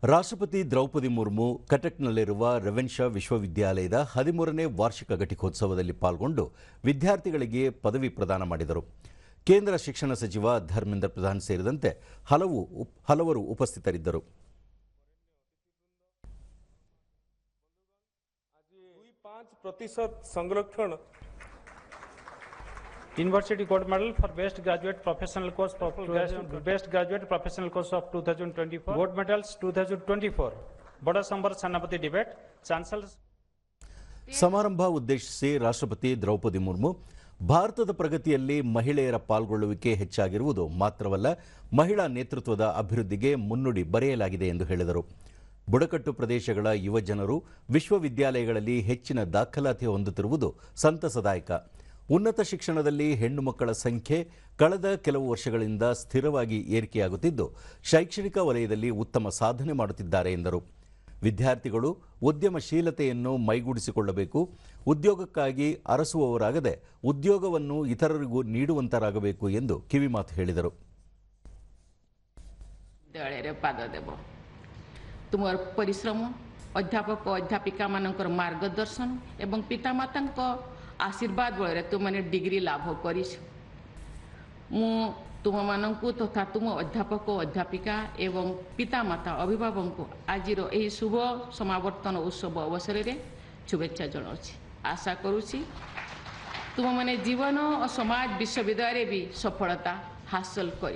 ರಾಷ್ಟ್ರಪತಿ ದ್ರೌಪದಿ ಮುರ್ಮು ಕಟಕ್ನಲ್ಲಿರುವ ರೆವೆನ್ಶಾ ವಿಶ್ವವಿದ್ಯಾಲಯದ 13ನೇ ವಾರ್ಷಿಕ ಘಟಿಕೋತ್ಸವದಲ್ಲಿ ಪಾಲ್ಗೊಂಡು ವಿದ್ಯಾರ್ಥಿಗಳಿಗೆ ಪದವಿ ಪ್ರದಾನ ಮಾಡಿದರು. ಕೇಂದ್ರ ಶಿಕ್ಷಣ ಸಚಿವ ಧರ್ಮೇಂದ್ರ ಪ್ರಧಾನ್ ಸೇರಿದಂತೆ ಹಲವರು ಉಪಸ್ಥಿತರಿದ್ದರು. University Gold Medal for Best Graduate Professional Course of 2024. Gold Medals 2024. बड़ा संबर सेनापति डिबेट ಚಾನ್ಸಲರ್ ಸಮಾರಂಭ ಉದ್ದೇಶಿಸಿ ರಾಷ್ಟ್ರಪತಿ ದ್ರೌಪದಿ ಮುರ್ಮು ಭಾರತದ ಪ್ರಗತಿಯಲ್ಲಿ ಮಹಿಳೆಯರ ಪಾಲ್ಗೊಳ್ಳುವಿಕೆ ಹೆಚ್ಚಾಗಿರುವುದು ಮಾತ್ರವಲ್ಲ, ಮಹಿಳಾ ನೇತೃತ್ವದ ಅಭಿವೃದ್ಧಿಗೆ ಮುನ್ನುಡಿ ಬರೆಯಲಾಗಿದೆ ಎಂದು ಹೇಳಿದರು. ಬುಡಕಟ್ಟು ಪ್ರದೇಶಗಳ ಯುವಜನರು ವಿಶ್ವವಿದ್ಯಾಲಯಗಳಲ್ಲಿ ಹೆಚ್ಚಿನ ದಾಖಲಾತಿ ಹೊಂದುತ್ತಿರುವುದು ಸಂತಸದಾಯಕ. ಉನ್ನತ ಶಿಕ್ಷಣದಲ್ಲಿ ಹೆಣ್ಣು ಮಕ್ಕಳ ಸಂಖ್ಯೆ ಕಳೆದ ಕೆಲವು ವರ್ಷಗಳಿಂದ ಸ್ಥಿರವಾಗಿ ಏರಿಕೆಯಾಗುತ್ತಿದ್ದು, ಶೈಕ್ಷಣಿಕ ವಲಯದಲ್ಲಿ ಉತ್ತಮ ಸಾಧನೆ ಮಾಡುತ್ತಿದ್ದಾರೆ ಎಂದರು. ವಿದ್ಯಾರ್ಥಿಗಳು ಉದ್ಯಮಶೀಲತೆಯನ್ನು ಮೈಗೂಡಿಸಿಕೊಳ್ಳಬೇಕು, ಉದ್ಯೋಗಕ್ಕಾಗಿ ಅರಸುವವರಾಗದೆ ಉದ್ಯೋಗವನ್ನು ಇತರರಿಗೂ ನೀಡುವಂತರಾಗಬೇಕು ಎಂದು ಕಿವಿಮಾತು ಹೇಳಿದರು. तुमर परिश्रम, अध्यापक अध्यापिका मानकर मार्गदर्शन एवं पितामाता आशीर्वाद बल तुमने डिग्री लाभ कर तुम मानू तथा तुम अध्यापक अध्यापिका एवं पितामाता अभिभावक को आज यही शुभ समावर्तन उत्सव अवसर में शुभेच्छा जनाऊँगी. आशा करुँची तुम मैंने जीवन और समाज विश्वविद्यालय भी सफलता हासिल कर.